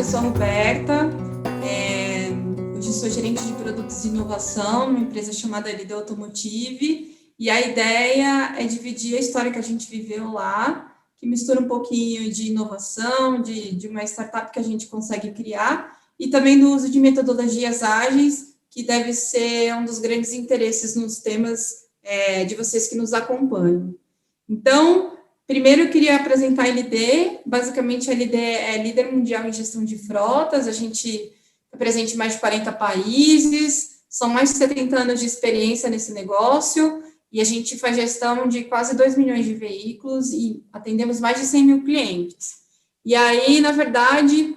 sou a Roberta, hoje sou gerente de produtos e inovação numa empresa chamada LD Automotive, e a ideia é dividir a história que a gente viveu lá, que mistura um pouquinho de inovação, de uma startup que a gente consegue criar, e também do uso de metodologias ágeis, que deve ser um dos grandes interesses nos temas de vocês que nos acompanham. Então, primeiro, eu queria apresentar a LD. Basicamente, a LD é líder mundial em gestão de frotas. A gente é presente em mais de 40 países, são mais de 70 anos de experiência nesse negócio, e a gente faz gestão de quase 2 milhões de veículos e atendemos mais de 100 mil clientes. E aí, na verdade,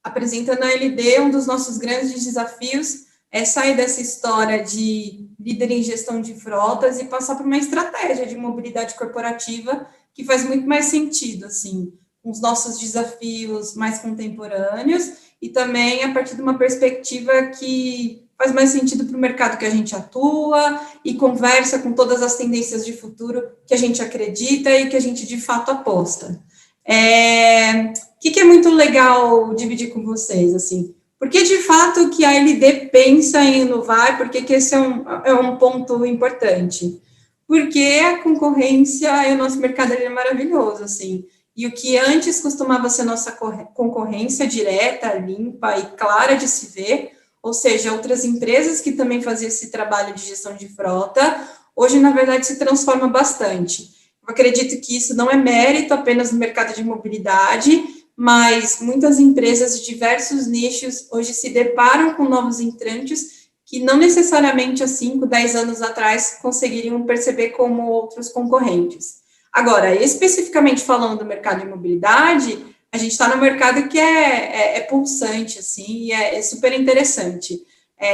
apresentando a LD, um dos nossos grandes desafios é sair dessa história de líder em gestão de frotas e passar por uma estratégia de mobilidade corporativa que faz muito mais sentido, assim, com os nossos desafios mais contemporâneos e também a partir de uma perspectiva que faz mais sentido para o mercado que a gente atua e conversa com todas as tendências de futuro que a gente acredita e que a gente de fato aposta. O que é muito legal dividir com vocês, assim? Porque, de fato, que a LD pensa em inovar, porque que esse é um ponto importante. Porque a concorrência e o nosso mercado é maravilhoso, assim. E o que antes costumava ser nossa concorrência direta, limpa e clara de se ver, ou seja, outras empresas que também faziam esse trabalho de gestão de frota, hoje, na verdade, se transforma bastante. Eu acredito que isso não é mérito apenas no mercado de mobilidade, mas muitas empresas de diversos nichos hoje se deparam com novos entrantes que não necessariamente há 5, 10 anos atrás conseguiriam perceber como outros concorrentes. Agora, especificamente falando do mercado de mobilidade, a gente está no mercado que é pulsante, assim, e é super interessante.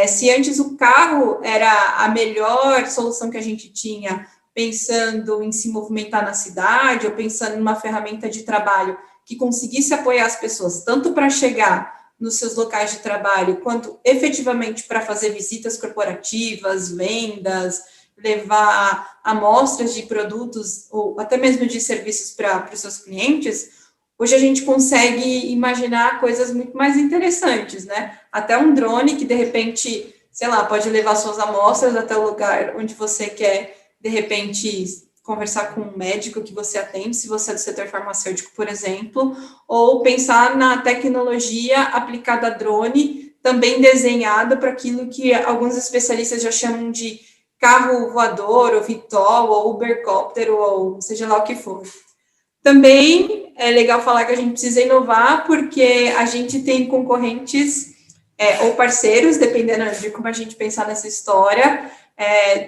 Se antes o carro era a melhor solução que a gente tinha, pensando em se movimentar na cidade, ou pensando em uma ferramenta de trabalho que conseguisse apoiar as pessoas, tanto para chegar nos seus locais de trabalho, quanto efetivamente para fazer visitas corporativas, vendas, levar amostras de produtos, ou até mesmo de serviços para os seus clientes, hoje a gente consegue imaginar coisas muito mais interessantes, né? Até um drone que, de repente, sei lá, pode levar suas amostras até o lugar onde você quer, de repente, conversar com um médico que você atende, se você é do setor farmacêutico, por exemplo, ou pensar na tecnologia aplicada a drone, também desenhada para aquilo que alguns especialistas já chamam de carro voador, ou VTOL, ou Ubercóptero, ou seja lá o que for. Também é legal falar que a gente precisa inovar, porque a gente tem concorrentes ou parceiros, dependendo de como a gente pensar nessa história,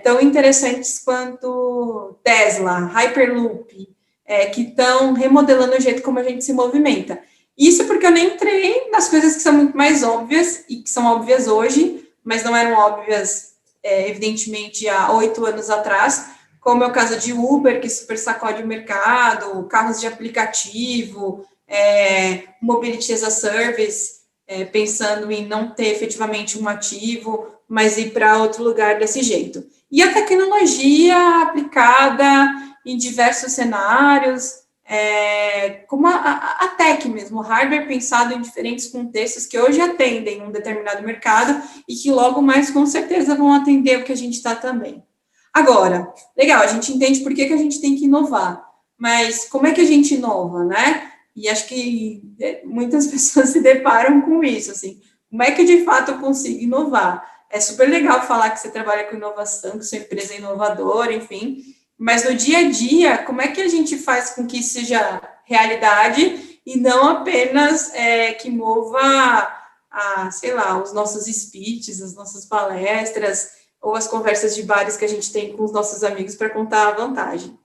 tão interessantes quanto Tesla, Hyperloop, que estão remodelando o jeito como a gente se movimenta. Isso porque eu nem entrei nas coisas que são muito mais óbvias, e que são óbvias hoje, mas não eram óbvias, evidentemente, há 8 anos atrás, como é o caso de Uber, que super sacode o mercado, carros de aplicativo, Mobility as a Service, pensando em não ter efetivamente um ativo, mas ir para outro lugar desse jeito. E a tecnologia aplicada em diversos cenários, como a tech mesmo, o hardware pensado em diferentes contextos que hoje atendem um determinado mercado e que logo mais, com certeza, vão atender o que a gente está também. Agora, legal, a gente entende por que a gente tem que inovar, mas como é que a gente inova, né? E acho que muitas pessoas se deparam com isso, assim, como é que de fato eu consigo inovar? É super legal falar que você trabalha com inovação, que sua empresa é inovadora, enfim, mas no dia a dia, como é que a gente faz com que isso seja realidade e não apenas que mova, sei lá, os nossos speeches, as nossas palestras, ou as conversas de bares que a gente tem com os nossos amigos para contar a vantagem.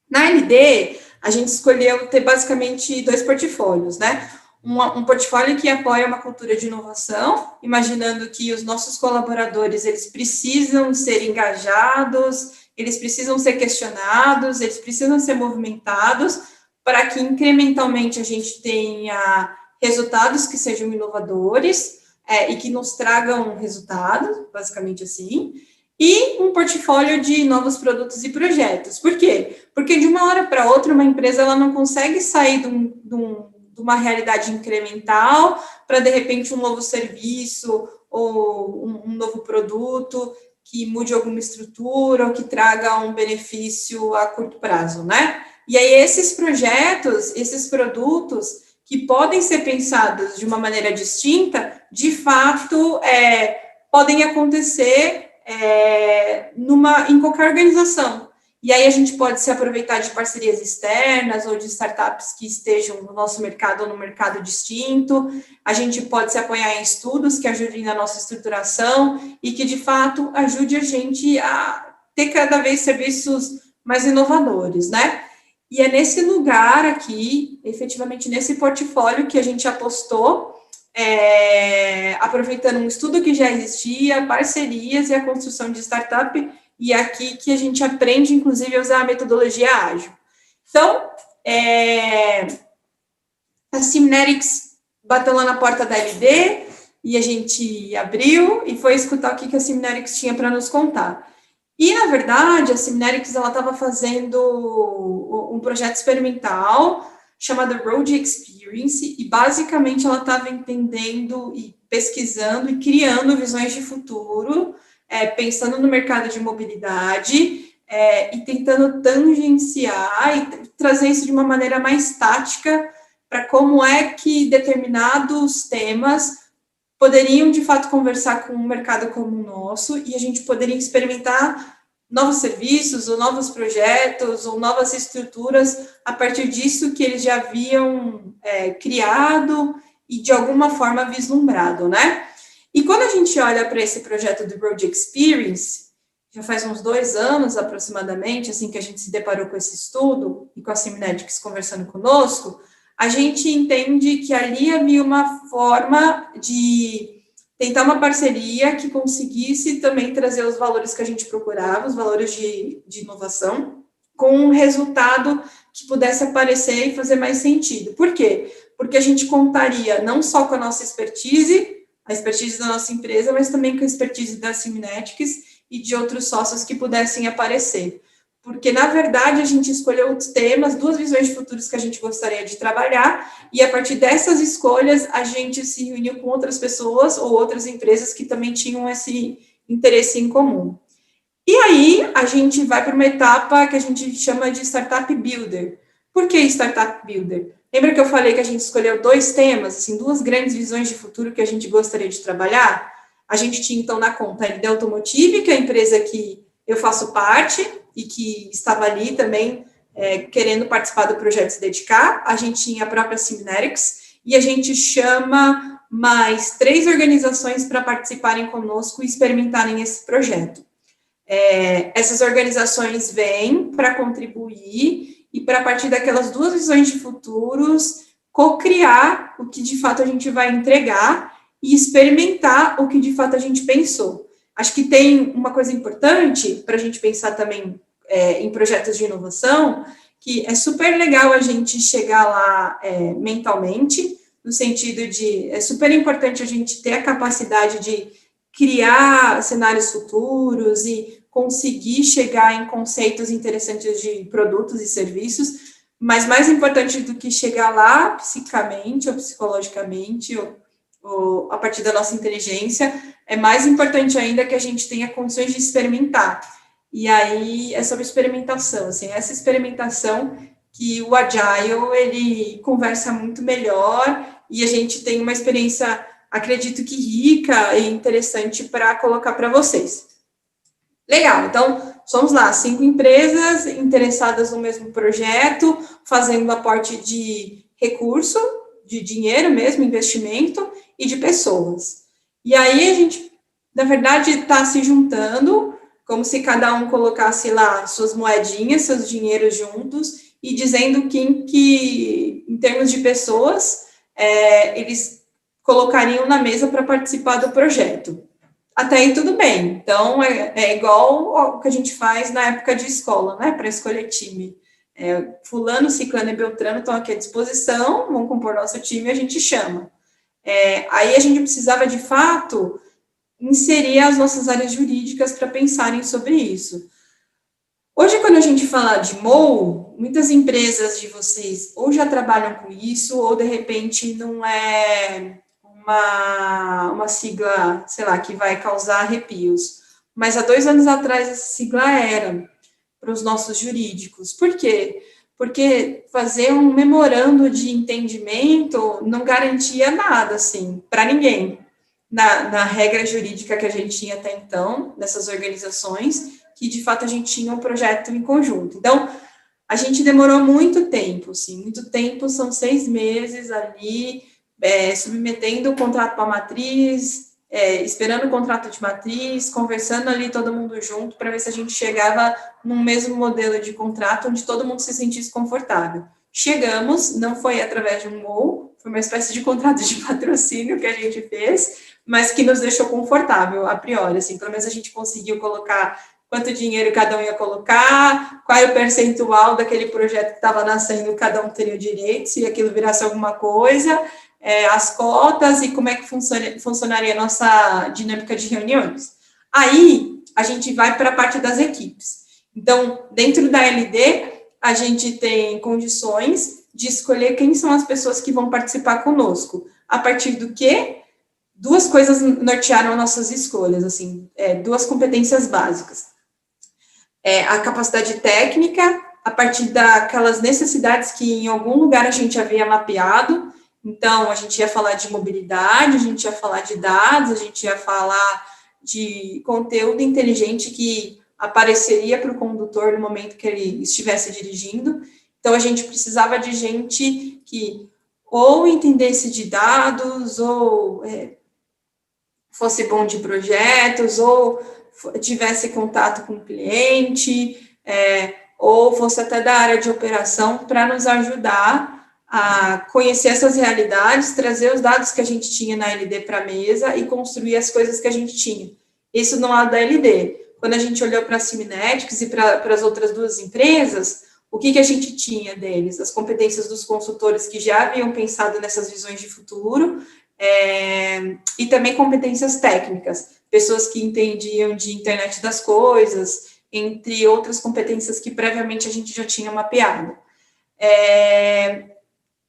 Na LD, a gente escolheu ter basicamente 2 portfólios, né? Um portfólio que apoia uma cultura de inovação, imaginando que os nossos colaboradores, eles precisam ser engajados, eles precisam ser questionados, eles precisam ser movimentados, para que incrementalmente a gente tenha resultados que sejam inovadores, e que nos tragam resultados, basicamente assim, e um portfólio de novos produtos e projetos. Por quê? Porque de uma hora para outra, uma empresa ela não consegue sair de de uma realidade incremental para, de repente, um novo serviço ou um novo produto que mude alguma estrutura ou que traga um benefício a curto prazo, né? E aí, esses projetos, esses produtos que podem ser pensados de uma maneira distinta, de fato, podem acontecer em qualquer organização. E aí a gente pode se aproveitar de parcerias externas ou de startups que estejam no nosso mercado ou no mercado distinto. A gente pode se apoiar em estudos que ajudem na nossa estruturação e que, de fato, ajude a gente a ter cada vez serviços mais inovadores, né? E é nesse lugar aqui, efetivamente nesse portfólio, que a gente apostou, aproveitando um estudo que já existia, parcerias e a construção de startup, e é aqui que a gente aprende, inclusive, a usar a metodologia ágil. Então, a Simnetics bateu lá na porta da LD, e a gente abriu e foi escutar o que a Simnetics tinha para nos contar. E, na verdade, a Simnetics estava fazendo um projeto experimental chamado Road Experience, e basicamente ela estava entendendo e pesquisando e criando visões de futuro, pensando no mercado de mobilidade e tentando tangenciar e trazer isso de uma maneira mais tática para como é que determinados temas poderiam, de fato, conversar com um mercado como o nosso e a gente poderia experimentar novos serviços, ou novos projetos, ou novas estruturas a partir disso que eles já haviam criado e, de alguma forma, vislumbrado, né? E quando a gente olha para esse projeto do Road Experience, já faz uns 2 anos, aproximadamente, assim, que a gente se deparou com esse estudo, e com a Simnetics conversando conosco, a gente entende que ali havia uma forma de tentar uma parceria que conseguisse também trazer os valores que a gente procurava, os valores de inovação, com um resultado que pudesse aparecer e fazer mais sentido. Por quê? Porque a gente contaria não só com a nossa expertise, a expertise da nossa empresa, mas também com a expertise da Simnetics e de outros sócios que pudessem aparecer. Porque, na verdade, a gente escolheu os temas, 2 visões de futuros que a gente gostaria de trabalhar, e a partir dessas escolhas, a gente se reuniu com outras pessoas ou outras empresas que também tinham esse interesse em comum. E aí, a gente vai para uma etapa que a gente chama de Startup Builder. Por que Startup Builder? Lembra que eu falei que a gente escolheu 2 temas, assim, 2 grandes visões de futuro que a gente gostaria de trabalhar? A gente tinha, então, na conta a LD Automotive, que é a empresa que eu faço parte e que estava ali também querendo participar do projeto Se Dedicar. A gente tinha a própria Simnetics e a gente chama mais 3 organizações para participarem conosco e experimentarem esse projeto. Essas organizações vêm para contribuir e para, a partir daquelas 2 visões de futuros, co-criar o que de fato a gente vai entregar e experimentar o que de fato a gente pensou. Acho que tem uma coisa importante para a gente pensar também em projetos de inovação, que é super legal a gente chegar lá mentalmente, no sentido de, é super importante a gente ter a capacidade de criar cenários futuros e conseguir chegar em conceitos interessantes de produtos e serviços, mas mais importante do que chegar lá psicamente ou psicologicamente ou a partir da nossa inteligência, é mais importante ainda que a gente tenha condições de experimentar. E aí é sobre experimentação, assim, essa experimentação que o Agile, ele conversa muito melhor e a gente tem uma experiência, acredito que rica e interessante para colocar para vocês. Legal, então, somos lá, 5 empresas interessadas no mesmo projeto, fazendo aporte de recurso, de dinheiro mesmo, investimento, e de pessoas. E aí a gente, na verdade, está se juntando, como se cada um colocasse lá suas moedinhas, seus dinheiros juntos, e dizendo quem que, em termos de pessoas, eles colocariam na mesa para participar do projeto. Até aí tudo bem. Então, é igual o que a gente faz na época de escola, né, para escolher time. Fulano, Ciclano e Beltrano estão aqui à disposição, vão compor nosso time e a gente chama. Aí a gente precisava, de fato, inserir as nossas áreas jurídicas para pensarem sobre isso. Hoje, quando a gente fala de MOU, muitas empresas de vocês ou já trabalham com isso, ou de repente não é uma sigla, sei lá, que vai causar arrepios. Mas há 2 anos atrás essa sigla era para os nossos jurídicos. Por quê? Porque fazer um memorando de entendimento não garantia nada, assim, para ninguém. Na regra jurídica que a gente tinha até então, nessas organizações, que de fato a gente tinha um projeto em conjunto. Então, a gente demorou muito tempo, assim, muito tempo, são 6 meses ali, submetendo o contrato para a matriz, esperando o contrato de matriz, conversando ali todo mundo junto, para ver se a gente chegava num mesmo modelo de contrato, onde todo mundo se sentisse confortável. Chegamos, não foi através de um MOU, foi uma espécie de contrato de patrocínio que a gente fez, mas que nos deixou confortável, a priori, assim, pelo menos a gente conseguiu colocar quanto dinheiro cada um ia colocar, qual era o percentual daquele projeto que estava nascendo, cada um teria direito, se aquilo virasse alguma coisa, as cotas e como é que funcionaria a nossa dinâmica de reuniões. Aí, a gente vai para a parte das equipes. Então, dentro da LD, a gente tem condições de escolher quem são as pessoas que vão participar conosco. A partir do quê? 2 coisas nortearam nossas escolhas, assim, 2 competências básicas. A capacidade técnica, a partir daquelas necessidades que em algum lugar a gente havia mapeado. Então, a gente ia falar de mobilidade, a gente ia falar de dados, a gente ia falar de conteúdo inteligente que apareceria para o condutor no momento que ele estivesse dirigindo. Então, a gente precisava de gente que ou entendesse de dados, ou fosse bom de projetos, ou tivesse contato com o cliente, ou fosse até da área de operação, para nos ajudar a conhecer essas realidades, trazer os dados que a gente tinha na LD para a mesa e construir as coisas que a gente tinha. Isso no lado da LD. Quando a gente olhou para a Siminetics e para as outras 2 empresas, o que a gente tinha deles? As competências dos consultores que já haviam pensado nessas visões de futuro, e também competências técnicas, pessoas que entendiam de internet das coisas, entre outras competências que previamente a gente já tinha mapeado.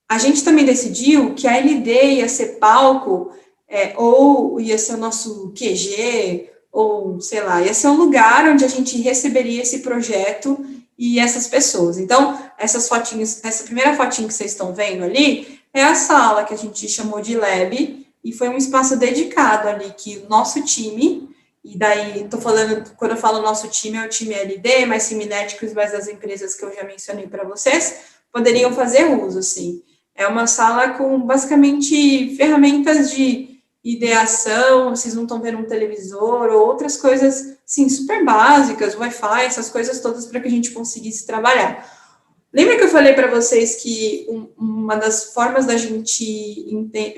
A gente também decidiu que a LD ia ser palco, ou ia ser o nosso QG, ou, sei lá, ia ser um lugar onde a gente receberia esse projeto e essas pessoas. Então, essas fotinhos, essa primeira fotinha que vocês estão vendo ali, é a sala que a gente chamou de Lab, e foi um espaço dedicado ali, que o nosso time, e daí, tô falando, quando eu falo nosso time, é o time LD, mais Siminéticos, mais as empresas que eu já mencionei para vocês, poderiam fazer uso, assim. É uma sala com, basicamente, ferramentas de ideação, vocês não estão vendo um televisor, ou outras coisas, sim, super básicas, Wi-Fi, essas coisas todas para que a gente conseguisse trabalhar. Lembra que eu falei para vocês que uma das formas da gente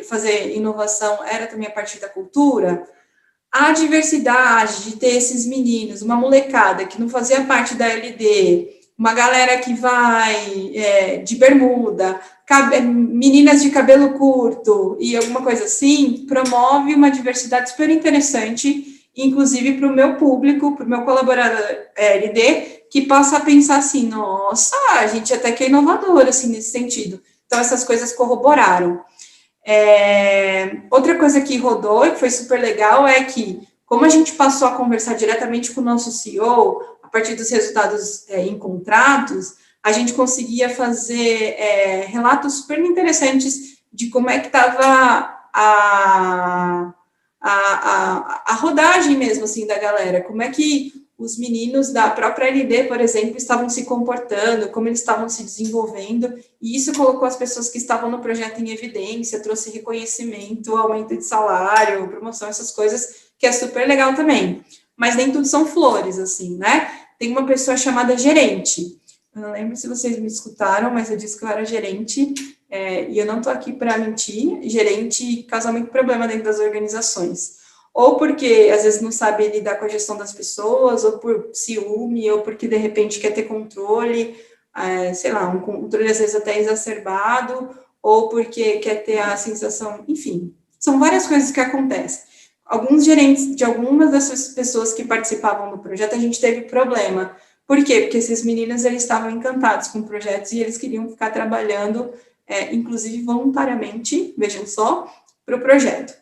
fazer inovação era também a partir da cultura? A diversidade de ter esses meninos, uma molecada que não fazia parte da LD, uma galera que vai de bermuda, meninas de cabelo curto e alguma coisa assim, promove uma diversidade super interessante, inclusive para o meu público, para o meu colaborador LD, que possa pensar assim, nossa, a gente até que é inovador, assim, nesse sentido. Então, essas coisas corroboraram. Outra coisa que rodou e que foi super legal é que, como a gente passou a conversar diretamente com o nosso CEO, a partir dos resultados encontrados, a gente conseguia fazer relatos super interessantes de como é que estava a rodagem mesmo, assim, da galera, como é que os meninos da própria LD, por exemplo, estavam se comportando, como eles estavam se desenvolvendo, e isso colocou as pessoas que estavam no projeto em evidência, trouxe reconhecimento, aumento de salário, promoção, essas coisas, que é super legal também. Mas nem tudo são flores, assim, né? Tem uma pessoa chamada gerente. Eu não lembro se vocês me escutaram, mas eu disse que eu era gerente, e eu não estou aqui para mentir, gerente causa muito problema dentro das organizações. Ou porque às vezes não sabe lidar com a gestão das pessoas, ou por ciúme, ou porque de repente quer ter controle, sei lá, um controle às vezes até exacerbado, ou porque quer ter a sensação, enfim, são várias coisas que acontecem. Alguns gerentes de algumas dessas pessoas que participavam do projeto, a gente teve problema. Por quê? Porque esses meninos, eles estavam encantados com projetos e eles queriam ficar trabalhando, inclusive voluntariamente, vejam só, para o projeto.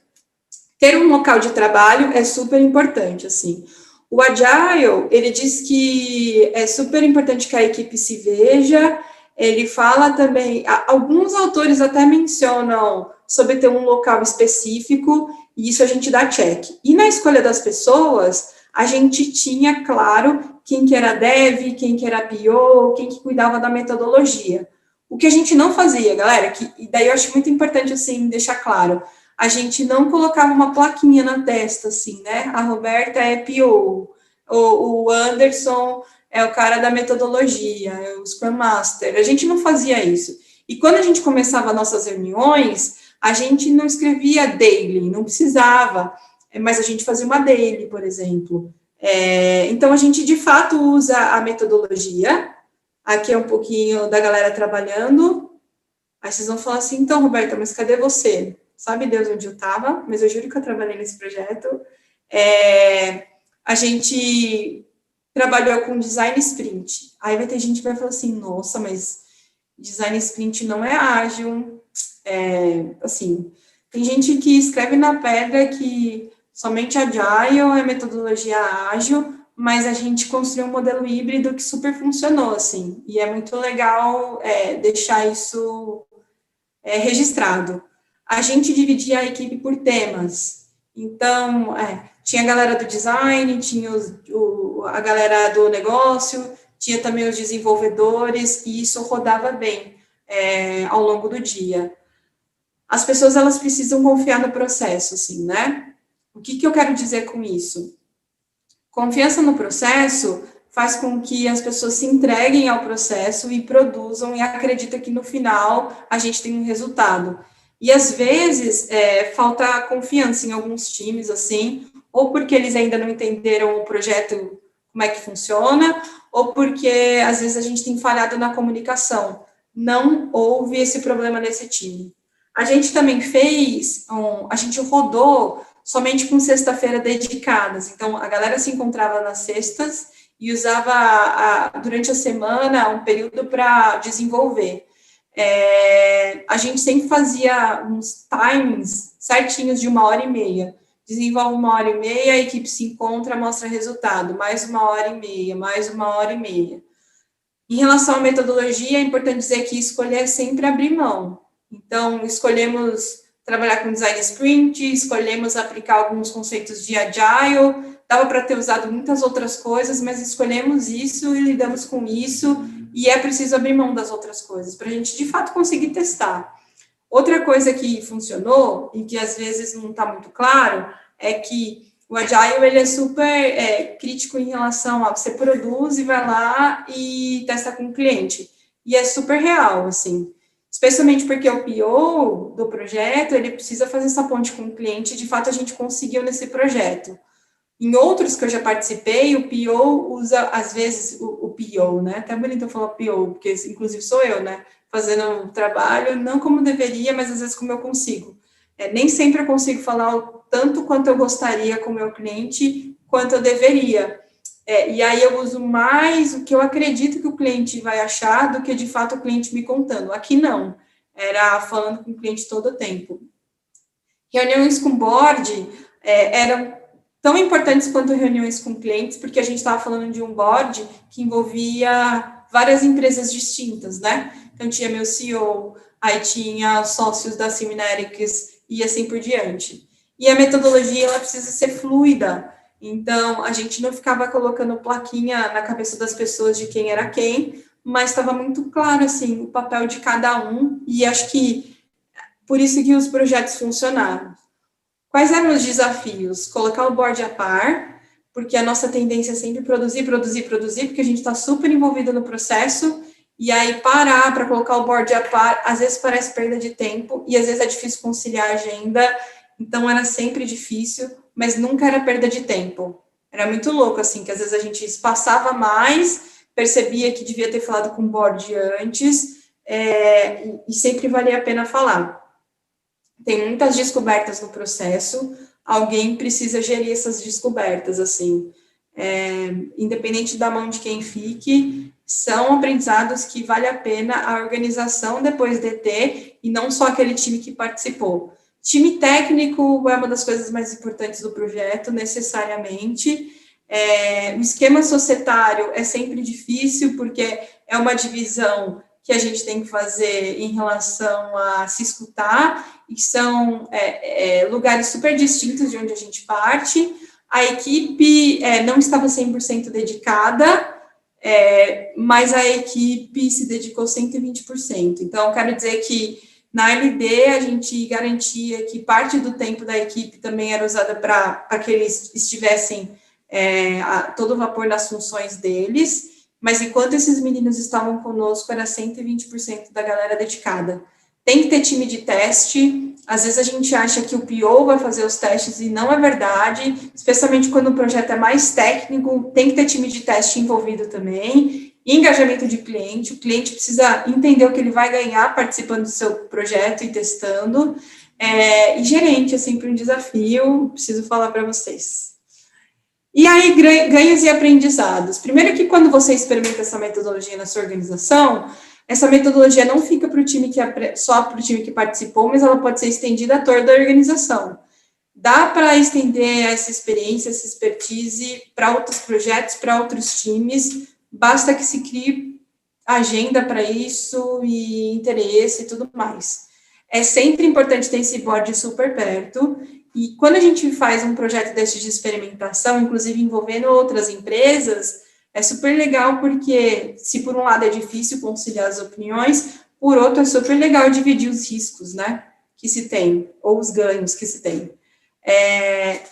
Ter um local de trabalho é super importante, assim. O Agile, ele diz que é super importante que a equipe se veja. Ele fala também, alguns autores até mencionam sobre ter um local específico, e isso a gente dá check. E na escolha das pessoas, a gente tinha, claro, quem que era dev, quem que era PO, quem que cuidava da metodologia. O que a gente não fazia, galera, e daí eu acho muito importante, assim, deixar claro, a gente não colocava uma plaquinha na testa, assim, né? A Roberta é PO, o Anderson é o cara da metodologia, é o Scrum Master. A gente não fazia isso. E quando a gente começava nossas reuniões, a gente não escrevia daily, não precisava, mas a gente fazia uma daily, por exemplo. Então, a gente, de fato, usa a metodologia. Aqui é um pouquinho da galera trabalhando. Aí vocês vão falar assim, então, Roberta, mas cadê você? Sabe Deus onde eu estava, mas eu juro que eu trabalhei nesse projeto. A gente trabalhou com design sprint. Aí vai ter gente que vai falar assim, nossa, mas design sprint não é ágil. Assim, tem gente que escreve na pedra que somente agile é metodologia ágil, mas a gente construiu um modelo híbrido que super funcionou, assim, e é muito legal deixar isso registrado. A gente dividia a equipe por temas. Então, tinha a galera do design, tinha a galera do negócio, tinha também os desenvolvedores, e isso rodava bem ao longo do dia. As pessoas, elas precisam confiar no processo, assim, né? O que eu quero dizer com isso? Confiança no processo faz com que as pessoas se entreguem ao processo e produzam e acreditam que no final a gente tem um resultado. E às vezes falta confiança em alguns times, assim, ou porque eles ainda não entenderam o projeto, como é que funciona, ou porque às vezes a gente tem falhado na comunicação. Não houve esse problema nesse time. A gente também a gente rodou somente com sexta-feira dedicadas. Então, a galera se encontrava nas sextas e usava durante a semana um período para desenvolver. A gente sempre fazia uns timings certinhos de 1h30. Desenvolve 1h30, a equipe se encontra, mostra resultado, mais 1h30, mais 1h30. Em relação à metodologia, é importante dizer que escolher é sempre abrir mão. Então, escolhemos trabalhar com design sprint, escolhemos aplicar alguns conceitos de agile, dava para ter usado muitas outras coisas, mas escolhemos isso e lidamos com isso, e é preciso abrir mão das outras coisas, para a gente, de fato, conseguir testar. Outra coisa que funcionou, e que às vezes não está muito claro, é que o Agile, ele é super crítico em relação a você produz e vai lá e testa com o cliente. E é super real, assim. Especialmente porque o PO do projeto, ele precisa fazer essa ponte com o cliente, e de fato a gente conseguiu nesse projeto. Em outros que eu já participei, o PO usa, às vezes, o PO, né? Até bonito eu falar PO, porque inclusive sou eu, né? Fazendo um trabalho, não como deveria, mas às vezes como eu consigo. Nem sempre eu consigo falar o tanto quanto eu gostaria com o meu cliente, quanto eu deveria. E aí eu uso mais o que eu acredito que o cliente vai achar do que, de fato, o cliente me contando. Aqui não. Era falando com o cliente todo o tempo. Reuniões com board eram tão importantes quanto reuniões com clientes, porque a gente estava falando de um board que envolvia várias empresas distintas, né? Então, tinha meu CEO, aí tinha sócios da Seminetics e assim por diante. E a metodologia, ela precisa ser fluida. Então, a gente não ficava colocando plaquinha na cabeça das pessoas de quem era quem, mas estava muito claro, assim, o papel de cada um, e acho que por isso que os projetos funcionaram. Quais eram os desafios? Colocar o board a par, porque a nossa tendência é sempre produzir, porque a gente está super envolvido no processo, e aí parar para colocar o board a par, às vezes parece perda de tempo, e às vezes é difícil conciliar a agenda, então era sempre difícil, mas nunca era perda de tempo. Era muito louco, assim, que às vezes a gente espaçava mais, percebia que devia ter falado com o board antes, e sempre valia a pena falar. Tem muitas descobertas no processo, alguém precisa gerir essas descobertas, assim. independente da mão de quem fique, são aprendizados que vale a pena a organização depois de ter, e não só aquele time que participou. Time técnico é uma das coisas mais importantes do projeto, necessariamente. O esquema societário é sempre difícil, porque é uma divisão que a gente tem que fazer em relação a se escutar, e são lugares super distintos de onde a gente parte. A equipe não estava 100% dedicada, mas a equipe se dedicou 120%. Então, eu quero dizer que na LD a gente garantia que parte do tempo da equipe também era usada para que eles estivessem a todo vapor nas funções deles, mas enquanto esses meninos estavam conosco, era 120% da galera dedicada. Tem que ter time de teste, às vezes a gente acha que o PO vai fazer os testes e não é verdade, especialmente quando o projeto é mais técnico, tem que ter time de teste envolvido também, engajamento de cliente, o cliente precisa entender o que ele vai ganhar participando do seu projeto e testando, e gerente é sempre um desafio, preciso falar para vocês. E aí, ganhos e aprendizados. Primeiro que quando você experimenta essa metodologia na sua organização, essa metodologia não fica para o time só para o time que participou, mas ela pode ser estendida a toda a organização. Dá para estender essa experiência, essa expertise para outros projetos, para outros times, basta que se crie agenda para isso e interesse e tudo mais. É sempre importante ter esse board super perto, e quando a gente faz um projeto desse de experimentação, inclusive envolvendo outras empresas, é super legal porque, se por um lado é difícil conciliar as opiniões, por outro é super legal dividir os riscos, né, que se tem, ou os ganhos que se tem.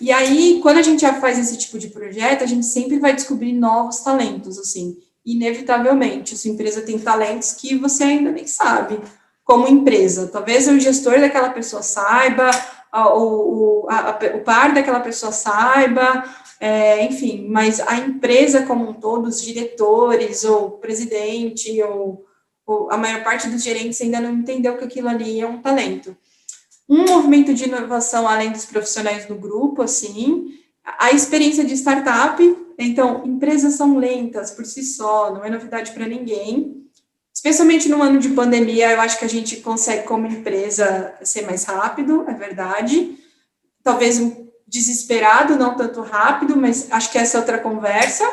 E aí, quando a gente já faz esse tipo de projeto, a gente sempre vai descobrir novos talentos, assim, inevitavelmente. A sua empresa tem talentos que você ainda nem sabe, como empresa. Talvez o gestor daquela pessoa saiba, o par daquela pessoa saiba, enfim, mas a empresa como um todo, os diretores, ou o presidente, ou a maior parte dos gerentes ainda não entendeu que aquilo ali é um talento. Um movimento de inovação além dos profissionais do grupo, assim, a experiência de startup. Então, empresas são lentas por si só, não é novidade para ninguém, especialmente no ano de pandemia. Eu acho que a gente consegue, como empresa, ser mais rápido, é verdade, talvez um desesperado, não tanto rápido, mas acho que essa é outra conversa.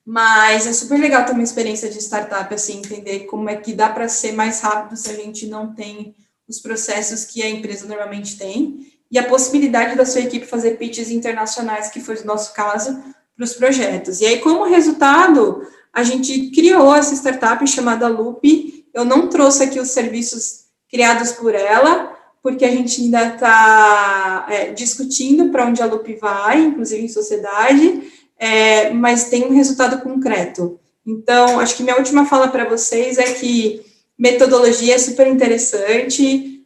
Mas é super legal ter uma experiência de startup, assim, entender como é que dá para ser mais rápido se a gente não tem os processos que a empresa normalmente tem, e a possibilidade da sua equipe fazer pitches internacionais, que foi o nosso caso, para os projetos. E aí, como resultado, a gente criou essa startup chamada Loop. Eu não trouxe aqui os serviços criados por ela, porque a gente ainda está discutindo para onde a Loop vai, inclusive em sociedade, mas tem um resultado concreto. Então, acho que minha última fala para vocês é que metodologia é super interessante.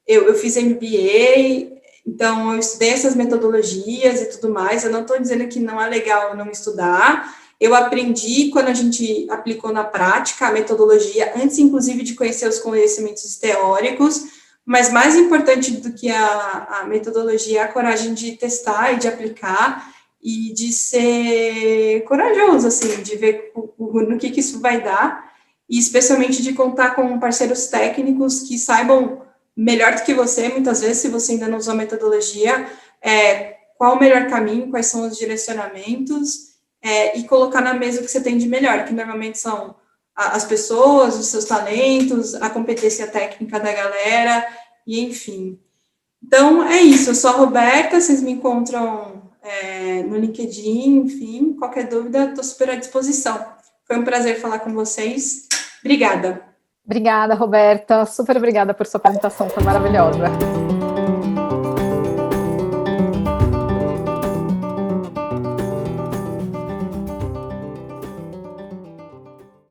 Eu fiz MBA, então eu estudei essas metodologias e tudo mais. Eu não estou dizendo que não é legal não estudar. Eu aprendi quando a gente aplicou na prática a metodologia, antes, inclusive, de conhecer os conhecimentos teóricos, mas mais importante do que a metodologia é a coragem de testar e de aplicar e de ser corajoso, assim, de ver no que isso vai dar, e especialmente de contar com parceiros técnicos que saibam melhor do que você, muitas vezes, se você ainda não usou a metodologia, qual o melhor caminho, quais são os direcionamentos, e colocar na mesa o que você tem de melhor, que normalmente são as pessoas, os seus talentos, a competência técnica da galera, e enfim. Então, é isso. Eu sou a Roberta, vocês me encontram no LinkedIn, enfim, qualquer dúvida, estou super à disposição. Foi um prazer falar com vocês. Obrigada. Obrigada, Roberta. Super obrigada por sua apresentação, foi maravilhosa.